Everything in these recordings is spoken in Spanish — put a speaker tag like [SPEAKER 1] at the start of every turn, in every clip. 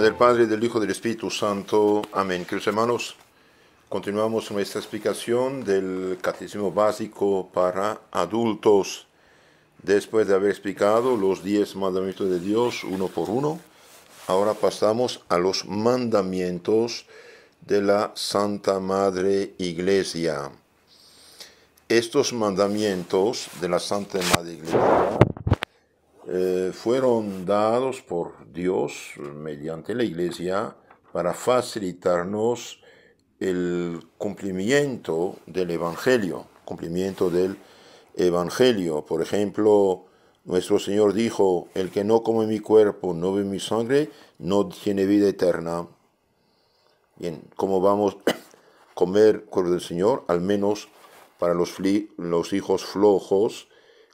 [SPEAKER 1] nombre del Padre, del Hijo y del Espíritu Santo. Amén. Queridos hermanos, continuamos nuestra explicación del Catecismo Básico para Adultos. Después de haber explicado los 10 mandamientos de Dios uno por uno, ahora pasamos a los mandamientos de la Santa Madre Iglesia. Estos mandamientos de la Santa Madre Iglesia fueron dados por Dios mediante la Iglesia para facilitarnos el cumplimiento del Evangelio. Por ejemplo, nuestro Señor dijo: el que no come mi cuerpo, no bebe mi sangre, no tiene vida eterna. Bien, ¿cómo vamos a comer cuerpo del Señor? Al menos para los hijos flojos,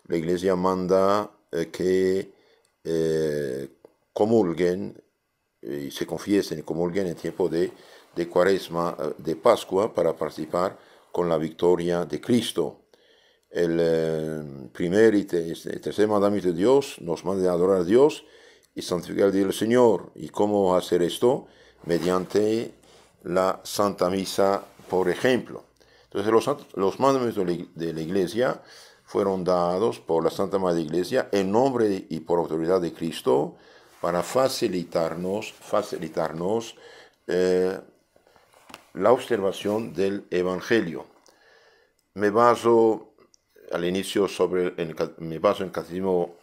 [SPEAKER 1] la Iglesia manda que comulguen y se confiesen y comulguen en tiempo de Cuaresma, de Pascua, para participar con la victoria de Cristo. El primer y tercer mandamiento de Dios nos manda a adorar a Dios y santificar el día del Señor. ¿Y cómo hacer esto? Mediante la Santa Misa, por ejemplo. Entonces los mandamientos de la Iglesia fueron dados por la Santa Madre Iglesia en nombre y por autoridad de Cristo para facilitarnos la observación del Evangelio. Me baso al inicio en el Catecismo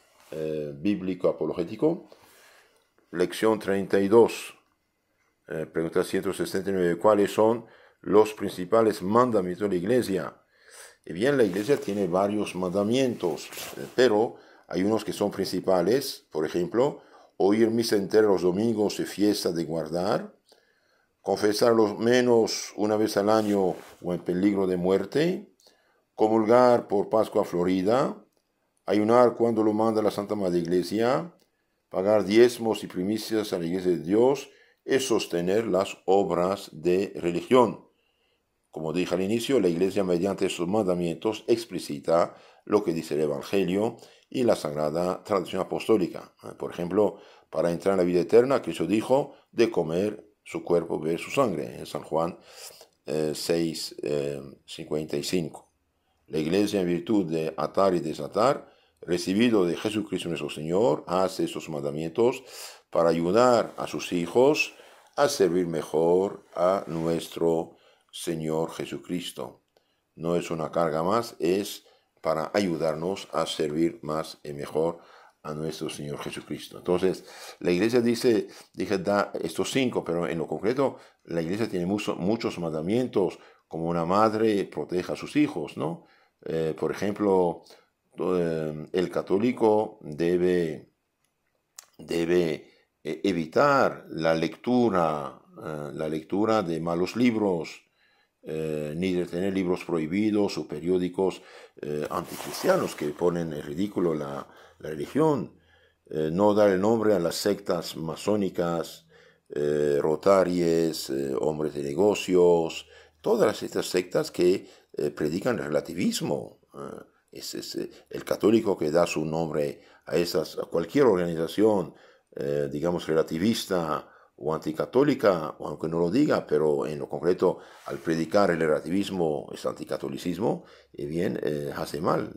[SPEAKER 1] Bíblico Apologético, lección 32, pregunta 169, ¿cuáles son los principales mandamientos de la Iglesia? Y bien, la Iglesia tiene varios mandamientos, pero hay unos que son principales. Por ejemplo, oír misa entera los domingos y fiesta de guardar, confesar lo menos una vez al año o en peligro de muerte, comulgar por Pascua Florida, ayunar cuando lo manda la Santa Madre Iglesia, pagar diezmos y primicias a la Iglesia de Dios y sostener las obras de religión. Como dije al inicio, la Iglesia mediante sus mandamientos explicita lo que dice el Evangelio y la Sagrada Tradición Apostólica. Por ejemplo, para entrar en la vida eterna, Cristo dijo de comer su cuerpo, beber su sangre, en San Juan 6:55. La Iglesia, en virtud de atar y desatar, recibido de Jesucristo nuestro Señor, hace estos mandamientos para ayudar a sus hijos a servir mejor a nuestro Señor Jesucristo. No es una carga más, es para ayudarnos a servir más y mejor a nuestro Señor Jesucristo. Entonces, la Iglesia da estos 5, pero en lo concreto, la Iglesia tiene muchos mandamientos, como una madre proteja a sus hijos, ¿no? Por ejemplo, el católico debe evitar la lectura de malos libros, ni de tener libros prohibidos o periódicos anticristianos que ponen en ridículo la religión, no dar el nombre a las sectas masónicas, rotarias, hombres de negocios, todas estas sectas que predican relativismo. Es el católico que da su nombre a cualquier organización, digamos, relativista o anticatólica, o aunque no lo diga, pero en lo concreto, al predicar el relativismo, es anticatolicismo, hace mal.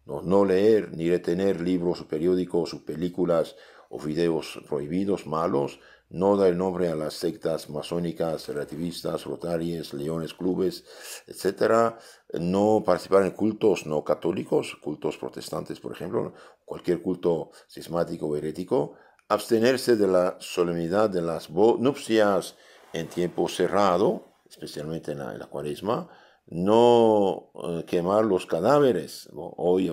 [SPEAKER 1] No leer ni retener libros o periódicos o películas o videos prohibidos, malos, no dar el nombre a las sectas masónicas, relativistas, rotarias, leones, clubes, etc. No participar en cultos no católicos, cultos protestantes, por ejemplo, cualquier culto cismático o herético. Abstenerse de la solemnidad de las nupcias en tiempo cerrado, especialmente en la Cuaresma. No quemar los cadáveres. Hoy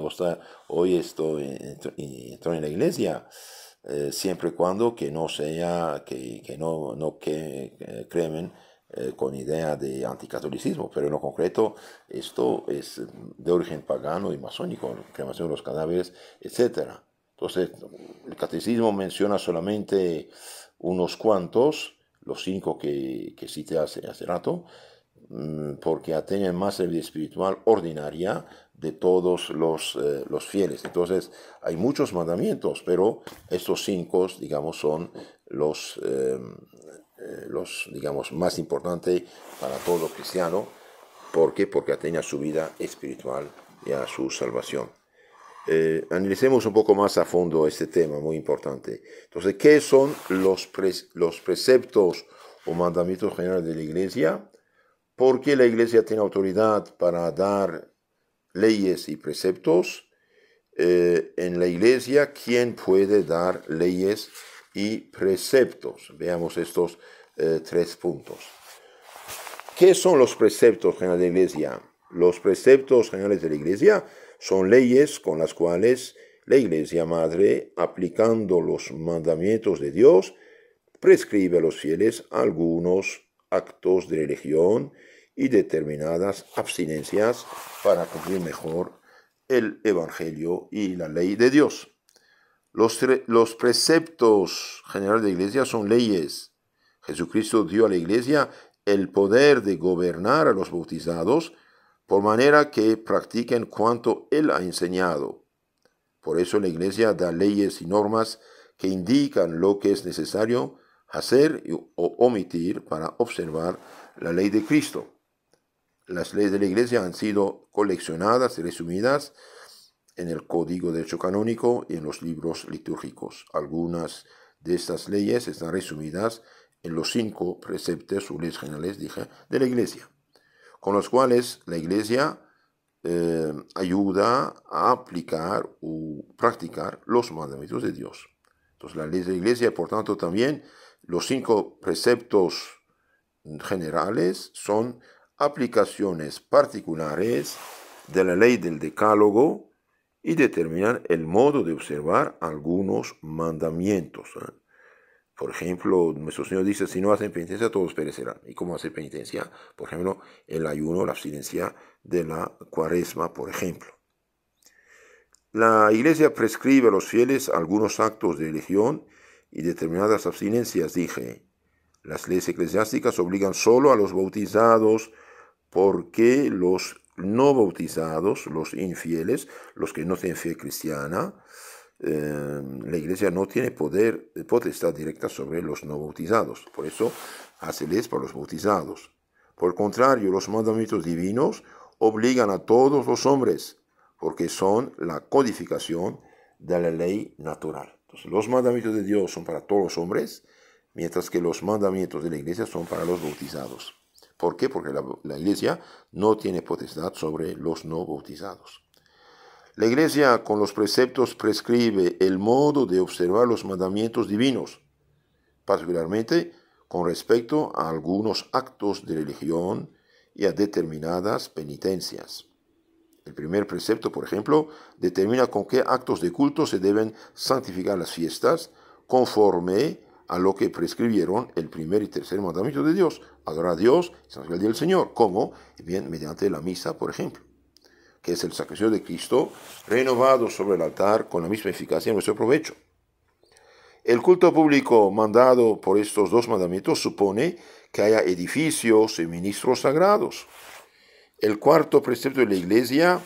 [SPEAKER 1] esto entró en la Iglesia, siempre y cuando que no sea, que no cremen con idea de anticatolicismo, pero en lo concreto esto es de origen pagano y masónico, cremación de los cadáveres, etc. Entonces, el catecismo menciona solamente unos cuantos, los 5 que cité hace rato, porque atañen más a la vida espiritual ordinaria de todos los fieles. Entonces, hay muchos mandamientos, pero estos 5, digamos, son digamos, más importantes para todo cristiano. ¿Por qué? Porque atañen a su vida espiritual y a su salvación. Analicemos un poco más a fondo este tema, muy importante. Entonces, ¿qué son los preceptos o mandamientos generales de la Iglesia? ¿Por qué la Iglesia tiene autoridad para dar leyes y preceptos? En la Iglesia, ¿quién puede dar leyes y preceptos? Veamos estos 3 puntos. ¿Qué son los preceptos generales de la Iglesia? Los preceptos generales de la Iglesia son leyes con las cuales la Iglesia Madre, aplicando los mandamientos de Dios, prescribe a los fieles algunos actos de religión y determinadas abstinencias para cumplir mejor el Evangelio y la ley de Dios. Los preceptos generales de la Iglesia son leyes. Jesucristo dio a la Iglesia el poder de gobernar a los bautizados por manera que practiquen cuanto Él ha enseñado. Por eso la Iglesia da leyes y normas que indican lo que es necesario hacer o omitir para observar la ley de Cristo. Las leyes de la Iglesia han sido coleccionadas y resumidas en el Código de Derecho Canónico y en los libros litúrgicos. Algunas de estas leyes están resumidas en los 5 preceptos o leyes generales, de la Iglesia, con los cuales la Iglesia ayuda a aplicar o practicar los mandamientos de Dios. Entonces, la ley de la Iglesia, por tanto, también los 5 preceptos generales son aplicaciones particulares de la ley del Decálogo y determinan el modo de observar algunos mandamientos. Por ejemplo, nuestro Señor dice, si no hacen penitencia, todos perecerán. ¿Y cómo hacer penitencia? Por ejemplo, el ayuno, la abstinencia de la cuaresma, por ejemplo. La Iglesia prescribe a los fieles algunos actos de religión y determinadas abstinencias, dije. Las leyes eclesiásticas obligan solo a los bautizados porque los no bautizados, los infieles, los que no tienen fe cristiana, la Iglesia no tiene potestad directa sobre los no bautizados. Por eso hace leyes para los bautizados. Por el contrario, los mandamientos divinos obligan a todos los hombres, porque son la codificación de la ley natural. Entonces, los mandamientos de Dios son para todos los hombres, mientras que los mandamientos de la Iglesia son para los bautizados. ¿Por qué? Porque la Iglesia no tiene potestad sobre los no bautizados. La Iglesia con los preceptos prescribe el modo de observar los mandamientos divinos, particularmente con respecto a algunos actos de religión y a determinadas penitencias. El primer precepto, por ejemplo, determina con qué actos de culto se deben santificar las fiestas, conforme a lo que prescribieron el primer y tercer mandamiento de Dios: adorar a Dios y santificar el día del Señor, como bien mediante la misa, por ejemplo, que es el sacrificio de Cristo renovado sobre el altar con la misma eficacia en nuestro provecho. El culto público mandado por estos 2 mandamientos supone que haya edificios y ministros sagrados. El cuarto precepto de la Iglesia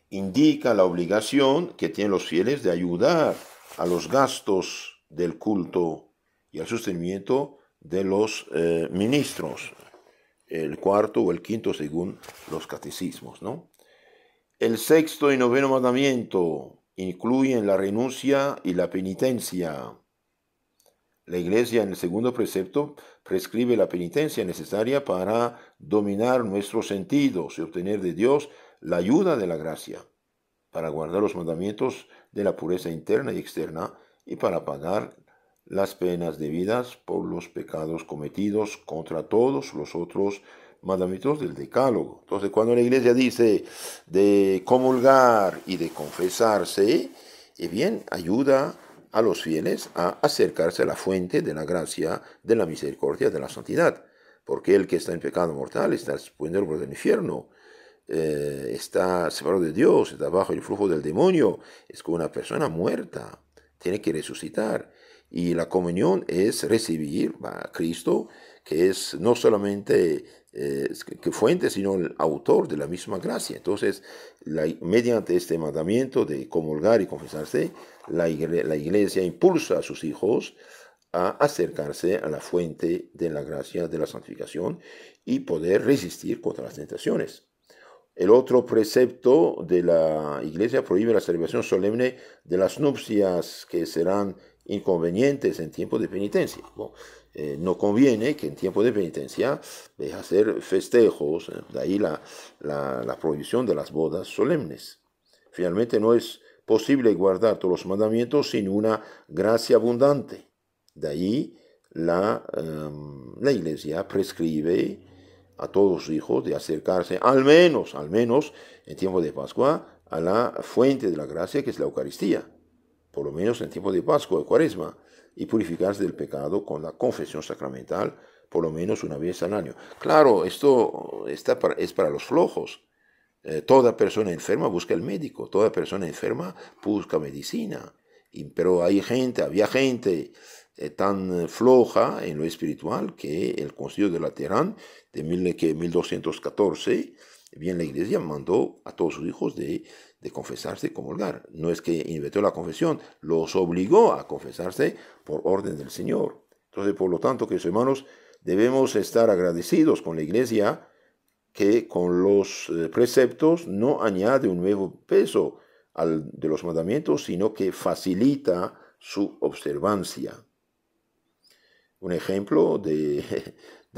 [SPEAKER 1] indica la obligación que tienen los fieles de ayudar a los gastos del culto y al sostenimiento de los ministros. El cuarto o el quinto según los catecismos, ¿no? El sexto y noveno mandamiento incluyen la renuncia y la penitencia. La Iglesia en el segundo precepto prescribe la penitencia necesaria para dominar nuestros sentidos y obtener de Dios la ayuda de la gracia, para guardar los mandamientos de la pureza interna y externa y para pagar las penas debidas por los pecados cometidos contra todos los otros mandamientos del Decálogo. Entonces, cuando la Iglesia dice de comulgar y de confesarse, bien, ayuda a los fieles a acercarse a la fuente de la gracia, de la misericordia, de la santidad. Porque el que está en pecado mortal está expuesto por el infierno, está separado de Dios, está bajo el flujo del demonio, es como una persona muerta, tiene que resucitar. Y la comunión es recibir a Cristo, que es no solamente que fuente, sino el autor de la misma gracia. Entonces, mediante este mandamiento de comulgar y confesarse, la iglesia impulsa a sus hijos a acercarse a la fuente de la gracia, de la santificación, y poder resistir contra las tentaciones. El otro precepto de la iglesia prohíbe la celebración solemne de las nupcias, que serán inconvenientes en tiempo de penitencia. Bueno, no conviene que en tiempo de penitencia deje hacer festejos, de ahí la prohibición de las bodas solemnes. Finalmente, no es posible guardar todos los mandamientos sin una gracia abundante. De ahí la iglesia prescribe a todos los hijos de acercarse al menos en tiempo de Pascua a la fuente de la gracia, que es la Eucaristía, por lo menos en tiempo de Pascua o Cuaresma, y purificarse del pecado con la confesión sacramental por lo menos una vez al año. Claro, esto es para los flojos. Toda persona enferma busca el médico, toda persona enferma busca medicina, pero había gente tan floja en lo espiritual que el Concilio de Laterán de 1214, bien la iglesia mandó a todos sus hijos de confesarse y comulgar. No es que inventó la confesión, los obligó a confesarse por orden del Señor. Entonces, por lo tanto, queridos hermanos, debemos estar agradecidos con la iglesia, que con los preceptos no añade un nuevo peso de los mandamientos, sino que facilita su observancia. Un ejemplo de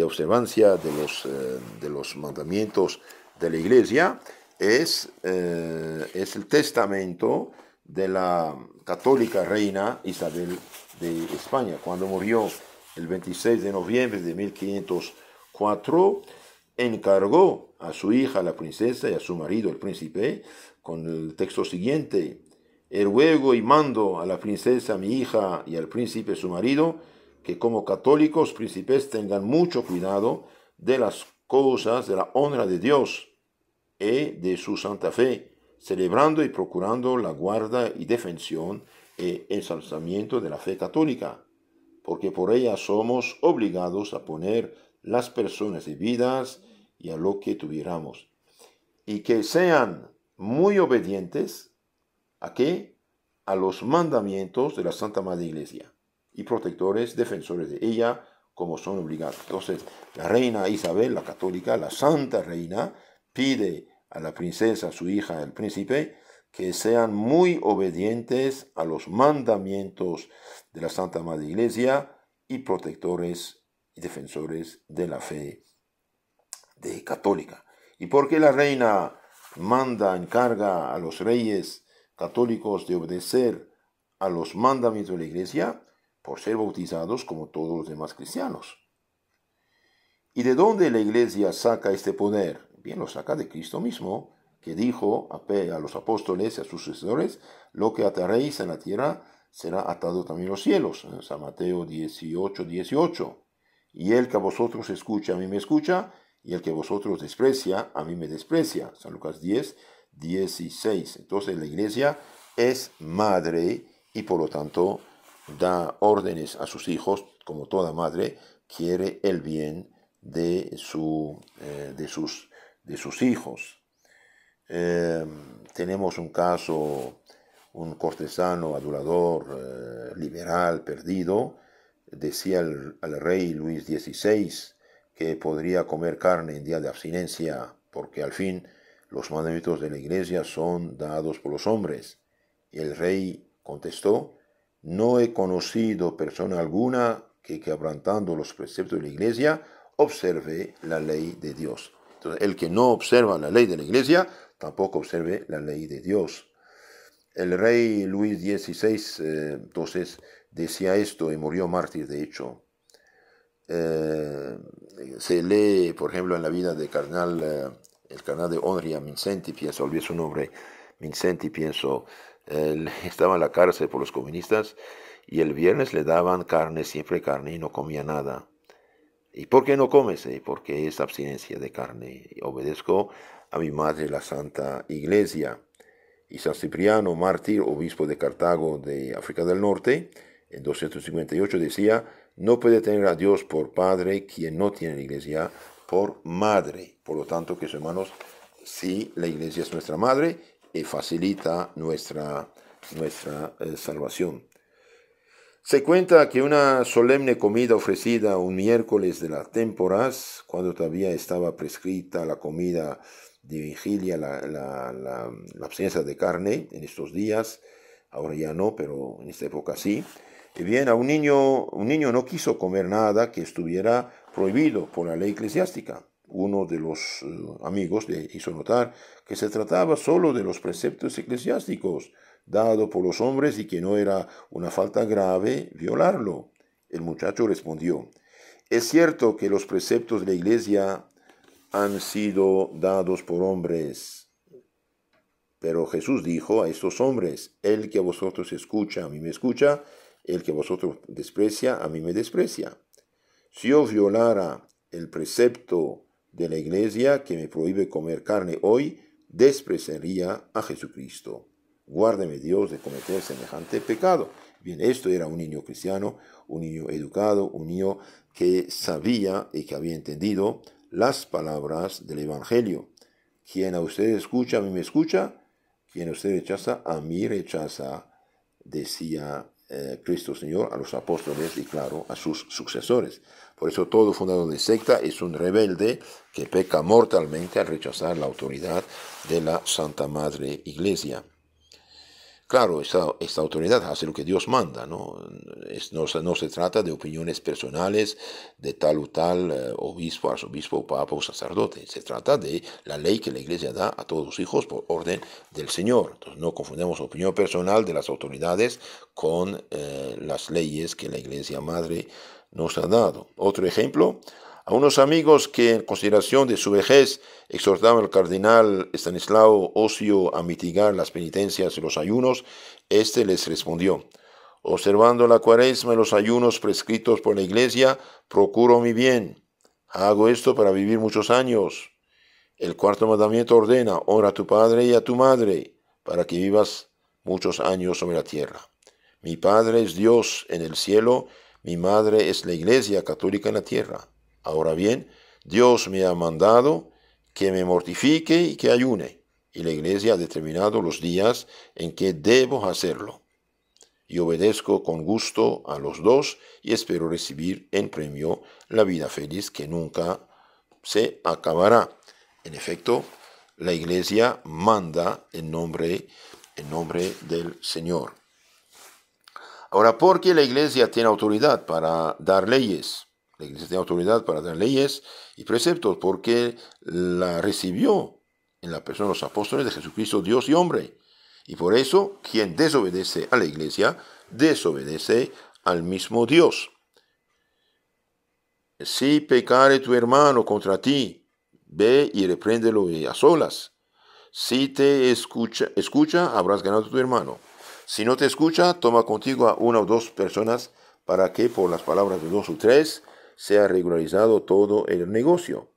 [SPEAKER 1] observancia de los mandamientos de la iglesia es el testamento de la católica reina Isabel de España. Cuando murió el 26 de noviembre de 1504, encargó a su hija la princesa y a su marido el príncipe con el texto siguiente: ruego y mando a la princesa mi hija y al príncipe su marido que como católicos príncipes tengan mucho cuidado de las cosas de la honra de Dios y de su santa fe, celebrando y procurando la guarda y defensión y ensalzamiento de la fe católica, porque por ella somos obligados a poner las personas vividas y a lo que tuviéramos, y que sean muy obedientes ¿a qué? A los mandamientos de la Santa Madre Iglesia, y protectores, defensores de ella, como son obligados. Entonces, la reina Isabel, la católica, la santa reina, pide a la princesa, su hija, el príncipe, que sean muy obedientes a los mandamientos de la Santa Madre Iglesia y protectores y defensores de la fe católica. ¿Y por qué la reina encarga a los reyes católicos de obedecer a los mandamientos de la Iglesia? Por ser bautizados como todos los demás cristianos. ¿Y de dónde la Iglesia saca este poder? Bien, lo saca de Cristo mismo, que dijo a los apóstoles y a sus sucesores: lo que ataréis en la tierra será atado también en los cielos, en San Mateo 18:18. Y el que a vosotros escucha, a mí me escucha, y el que a vosotros desprecia, a mí me desprecia. San Lucas 10:16. Entonces la Iglesia es madre y por lo tanto da órdenes a sus hijos, como toda madre quiere el bien de sus hijos. Tenemos un caso, un cortesano adulador, liberal, perdido, decía al rey Luis XVI que podría comer carne en día de abstinencia, porque al fin los mandamientos de la Iglesia son dados por los hombres. Y el rey contestó: no he conocido persona alguna que quebrantando los preceptos de la Iglesia observe la ley de Dios. Entonces, el que no observa la ley de la Iglesia tampoco observe la ley de Dios. El rey Luis XVI entonces decía esto y murió mártir, de hecho. Se lee, por ejemplo, en la vida de el cardenal de Honria, Mindszenty, olvidé su nombre, Mindszenty, él estaba en la cárcel por los comunistas y el viernes le daban carne, siempre carne, y no comía nada. ¿Y por qué no comes? Porque es abstinencia de carne. Obedezco a mi madre, la Santa Iglesia. Y San Cipriano, mártir, obispo de Cartago de África del Norte, en 258 decía: no puede tener a Dios por padre quien no tiene la Iglesia por madre. Por lo tanto, que hermanos, sí, la iglesia es nuestra madre y facilita nuestra salvación. Se cuenta que una solemne comida ofrecida un miércoles de las temporadas, cuando todavía estaba prescrita la comida de vigilia, la absencia de carne en estos días, ahora ya no, pero en esta época sí. Y bien, un niño no quiso comer nada que estuviera prohibido por la ley eclesiástica. Uno de los amigos le hizo notar que se trataba solo de los preceptos eclesiásticos, dado por los hombres y que no era una falta grave violarlo. El muchacho respondió: es cierto que los preceptos de la iglesia han sido dados por hombres, pero Jesús dijo a estos hombres: el que a vosotros escucha, a mí me escucha; el que a vosotros desprecia, a mí me desprecia. Si yo violara el precepto de la iglesia que me prohíbe comer carne hoy, despreciaría a Jesucristo. Guárdeme Dios de cometer semejante pecado. Bien, esto era un niño cristiano, un niño educado, un niño que sabía y que había entendido las palabras del Evangelio. Quien a usted escucha, a mí me escucha; quien a usted rechaza, a mí rechaza, decía Cristo Señor a los apóstoles y claro, a sus sucesores. Por eso todo fundador de secta es un rebelde que peca mortalmente al rechazar la autoridad de la Santa Madre Iglesia. Claro, esta autoridad hace lo que Dios manda, ¿no? No se trata de opiniones personales de tal o tal obispo, arzobispo, papa o sacerdote. Se trata de la ley que la iglesia da a todos los hijos por orden del Señor. Entonces no confundamos opinión personal de las autoridades con las leyes que la iglesia madre nos ha dado. Otro ejemplo: a unos amigos que en consideración de su vejez exhortaban al cardenal Estanislao Ocio a mitigar las penitencias y los ayunos, éste les respondió: observando la cuaresma y los ayunos prescritos por la iglesia, procuro mi bien. Hago esto para vivir muchos años. El cuarto mandamiento ordena: honra a tu padre y a tu madre, para que vivas muchos años sobre la tierra. Mi padre es Dios en el cielo, mi madre es la iglesia católica en la tierra. Ahora bien, Dios me ha mandado que me mortifique y que ayune, y la iglesia ha determinado los días en que debo hacerlo. Y obedezco con gusto a los dos y espero recibir en premio la vida feliz que nunca se acabará. En efecto, la iglesia manda en nombre del Señor. Ahora, ¿por qué la iglesia tiene autoridad para dar leyes? La iglesia tiene autoridad para dar leyes y preceptos porque la recibió en la persona de los apóstoles de Jesucristo, Dios y hombre. Y por eso, quien desobedece a la iglesia, desobedece al mismo Dios. Si pecare tu hermano contra ti, ve y repréndelo a solas. Si te escucha, habrás ganado a tu hermano. Si no te escucha, toma contigo a una o dos personas para que por las palabras de dos o tres sea regularizado todo el negocio.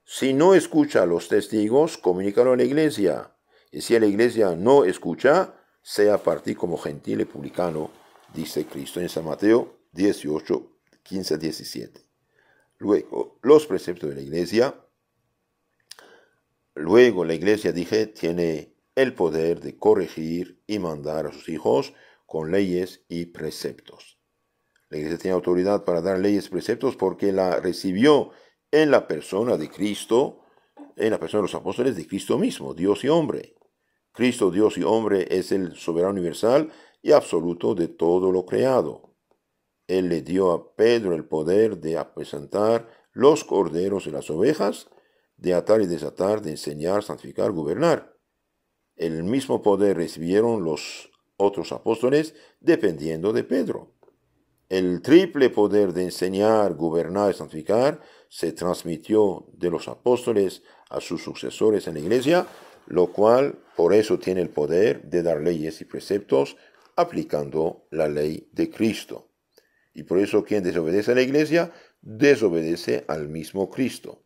[SPEAKER 1] Si no escucha a los testigos, comunícalo a la iglesia. Y si a la iglesia no escucha, sea partir como gentil y publicano, dice Cristo en San Mateo 18, 15, 17. Luego, los preceptos de la iglesia. Luego, la iglesia, dije, tiene el poder de corregir y mandar a sus hijos con leyes y preceptos. La iglesia tiene autoridad para dar leyes y preceptos porque la recibió en la persona de Cristo, en la persona de los apóstoles de Cristo mismo, Dios y hombre. Cristo, Dios y hombre, es el soberano universal y absoluto de todo lo creado. Él le dio a Pedro el poder de apacentar los corderos y las ovejas, de atar y desatar, de enseñar, santificar, gobernar. El mismo poder recibieron los otros apóstoles dependiendo de Pedro. El triple poder de enseñar, gobernar y santificar se transmitió de los apóstoles a sus sucesores en la iglesia, lo cual por eso tiene el poder de dar leyes y preceptos aplicando la ley de Cristo. Y por eso quien desobedece a la iglesia, desobedece al mismo Cristo.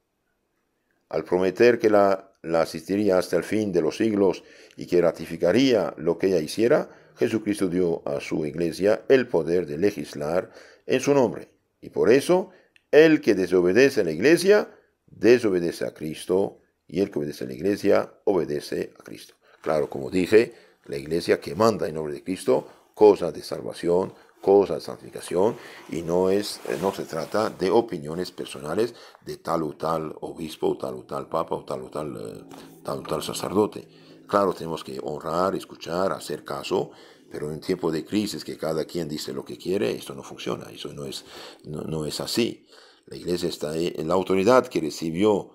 [SPEAKER 1] Al prometer que la asistiría hasta el fin de los siglos y que ratificaría lo que ella hiciera, Jesucristo dio a su iglesia el poder de legislar en su nombre. Y por eso, el que desobedece a la iglesia, desobedece a Cristo, y el que obedece a la iglesia obedece a Cristo. Claro, como dije, la iglesia que manda en nombre de Cristo, cosas de salvación, cosas de santificación, y no se trata de opiniones personales de tal o tal obispo, tal o tal papa, o tal o tal sacerdote. Claro, tenemos que honrar, escuchar, hacer caso, pero en un tiempo de crisis que cada quien dice lo que quiere, esto no funciona, eso no es así. La iglesia está en la autoridad que recibió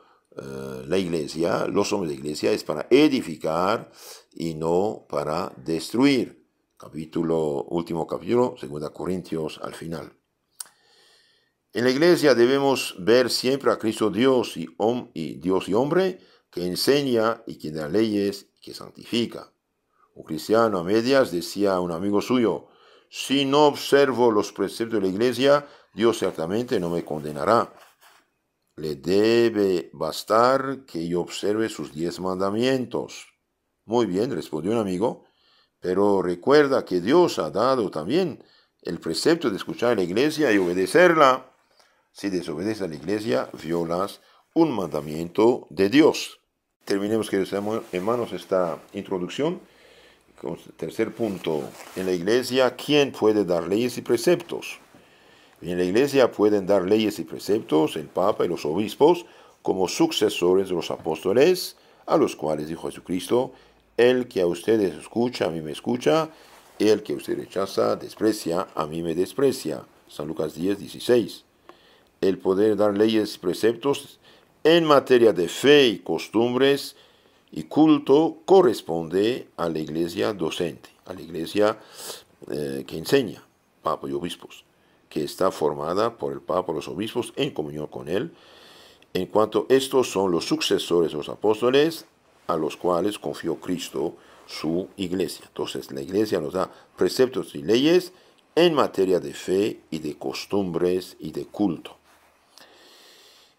[SPEAKER 1] la iglesia, los hombres de la iglesia, es para edificar y no para destruir. Último capítulo, 2 Corintios al final. En la iglesia debemos ver siempre a Cristo Dios Dios y hombre, que enseña y que da leyes y que santifica. Un cristiano a medias decía a un amigo suyo: si no observo los preceptos de la iglesia, Dios ciertamente no me condenará. Le debe bastar que yo observe sus 10 mandamientos. Muy bien, respondió un amigo, pero recuerda que Dios ha dado también el precepto de escuchar a la iglesia y obedecerla. Si desobedeces a la iglesia, violas un mandamiento de Dios. Terminemos, queridos hermanos, esta introducción. Con el tercer punto, en la iglesia, ¿quién puede dar leyes y preceptos? En la iglesia pueden dar leyes y preceptos el Papa y los obispos como sucesores de los apóstoles, a los cuales dijo Jesucristo: el que a ustedes escucha, a mí me escucha, el que a usted rechaza, desprecia, a mí me desprecia. San Lucas 10, 16. El poder dar leyes y preceptos en materia de fe y costumbres y culto corresponde a la iglesia docente, a la iglesia que enseña, Papa y obispos, que está formada por el Papa y los obispos en comunión con él, en cuanto estos son los sucesores de los apóstoles, a los cuales confió Cristo su iglesia. Entonces la iglesia nos da preceptos y leyes en materia de fe y de costumbres y de culto.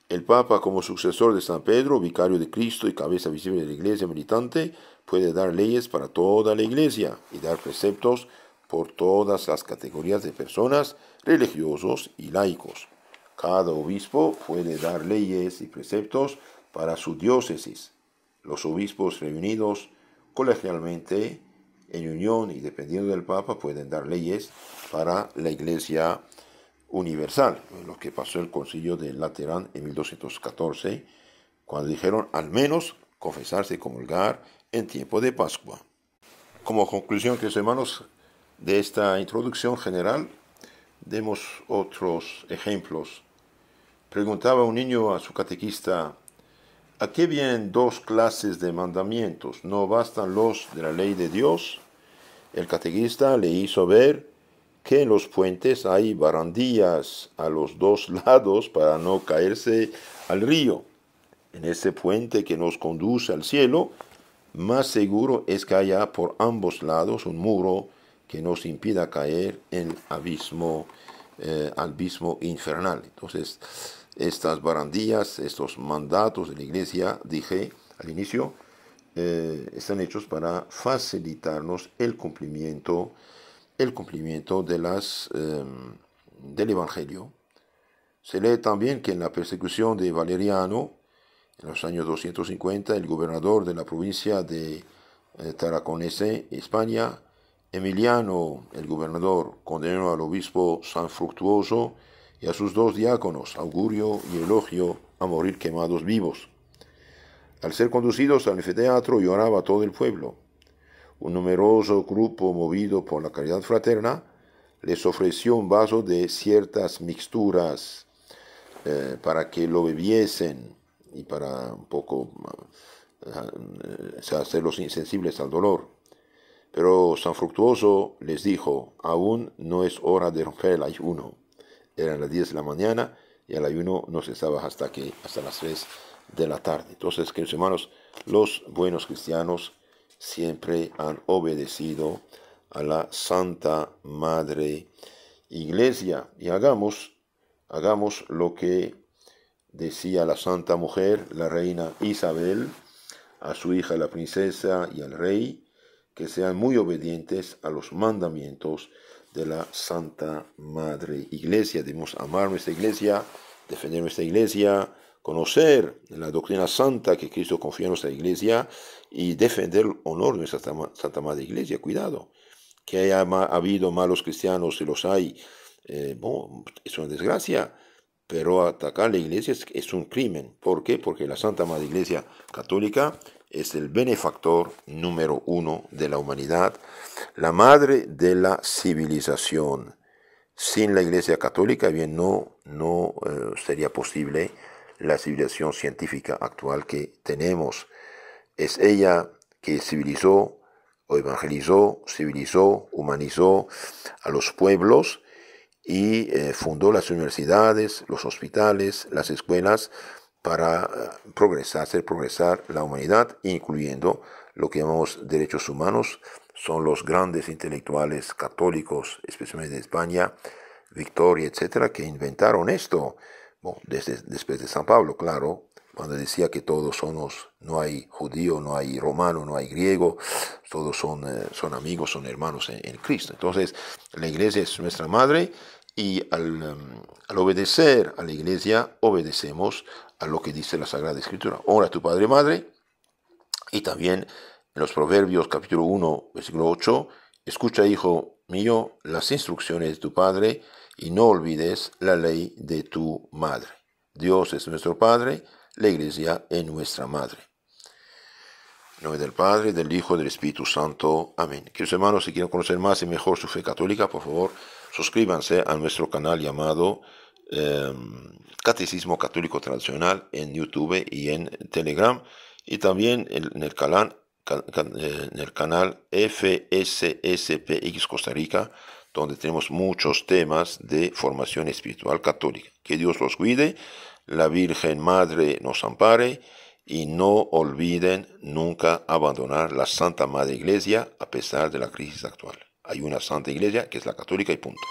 [SPEAKER 1] El Papa, como sucesor de San Pedro, vicario de Cristo y cabeza visible de la iglesia militante, puede dar leyes para toda la iglesia y dar preceptos por todas las categorías de personas, religiosos y laicos. Cada obispo puede dar leyes y preceptos para su diócesis. Los obispos reunidos colegialmente, en unión y dependiendo del Papa, pueden dar leyes para la iglesia universal, lo que pasó en el Concilio de Laterán en 1214, cuando dijeron al menos confesarse y comulgar en tiempo de Pascua. Como conclusión, queridos hermanos, de esta introducción general, demos otros ejemplos. Preguntaba un niño a su catequista: ¿a qué vienen 2 clases de mandamientos? ¿No bastan los de la ley de Dios? El catequista le hizo ver que en los puentes hay barandillas a los 2 lados para no caerse al río. En ese puente que nos conduce al cielo, más seguro es que haya por ambos lados un muro que nos impida caer en el abismo infernal. Entonces, estas barandillas, estos mandatos de la iglesia, dije al inicio, están hechos para facilitarnos el cumplimiento del Evangelio. Se lee también que en la persecución de Valeriano, en los años 250, el gobernador de la provincia de Tarraconense, España, Emiliano, el gobernador, condenó al obispo San Fructuoso y a sus 2 diáconos, Augurio y Elogio, a morir quemados vivos. Al ser conducidos al anfiteatro, lloraba todo el pueblo. Un numeroso grupo, movido por la caridad fraterna, les ofreció un vaso de ciertas mixturas para que lo bebiesen y para un poco hacerlos insensibles al dolor. Pero San Fructuoso les dijo: aún no es hora de romper el ayuno. Eran las 10 de la mañana y el ayuno no cesaba hasta las 3 de la tarde. Entonces, queridos hermanos, los buenos cristianos siempre han obedecido a la Santa Madre Iglesia. Y hagamos lo que decía la Santa Mujer, la reina Isabel, a su hija la princesa y al rey, que sean muy obedientes a los mandamientos de la Santa Madre Iglesia. Debemos amar nuestra iglesia, defender nuestra iglesia, conocer la doctrina santa que Cristo confía en nuestra iglesia y defender el honor de nuestra Santa Madre Iglesia. Cuidado, que haya habido malos cristianos, si los hay, bueno, es una desgracia, pero atacar la iglesia es un crimen. ¿Por qué? Porque la Santa Madre Iglesia Católica es el benefactor número uno de la humanidad, la madre de la civilización. Sin la Iglesia Católica, bien, no sería posible la civilización científica actual que tenemos. Es ella que civilizó o evangelizó, civilizó, humanizó a los pueblos y fundó las universidades, los hospitales, las escuelas para hacer progresar la humanidad, incluyendo lo que llamamos derechos humanos. Son los grandes intelectuales católicos, especialmente de España, Victoria, etcétera, que inventaron esto. Bueno, después de San Pablo, claro, cuando decía que todos somos, no hay judío, no hay romano, no hay griego, todos son amigos, son hermanos en Cristo. Entonces, la iglesia es nuestra madre y al obedecer a la iglesia, obedecemos a lo que dice la Sagrada Escritura. Honra a tu padre y madre. Y también en los Proverbios capítulo 1, versículo 8, escucha, hijo mío, las instrucciones de tu padre y no olvides la ley de tu madre. Dios es nuestro Padre, la iglesia es nuestra madre. En nombre del Padre, del Hijo y del Espíritu Santo. Amén. Queridos hermanos, si quieren conocer más y mejor su fe católica, por favor, suscríbanse a nuestro canal llamado Catecismo Católico Tradicional en YouTube y en Telegram, y también en el canal FSSPX Costa Rica, donde tenemos muchos temas de formación espiritual católica. Que Dios los cuide, la Virgen Madre nos ampare, y no olviden nunca abandonar la Santa Madre Iglesia a pesar de la crisis actual. Hay una Santa Iglesia que es la católica y punto.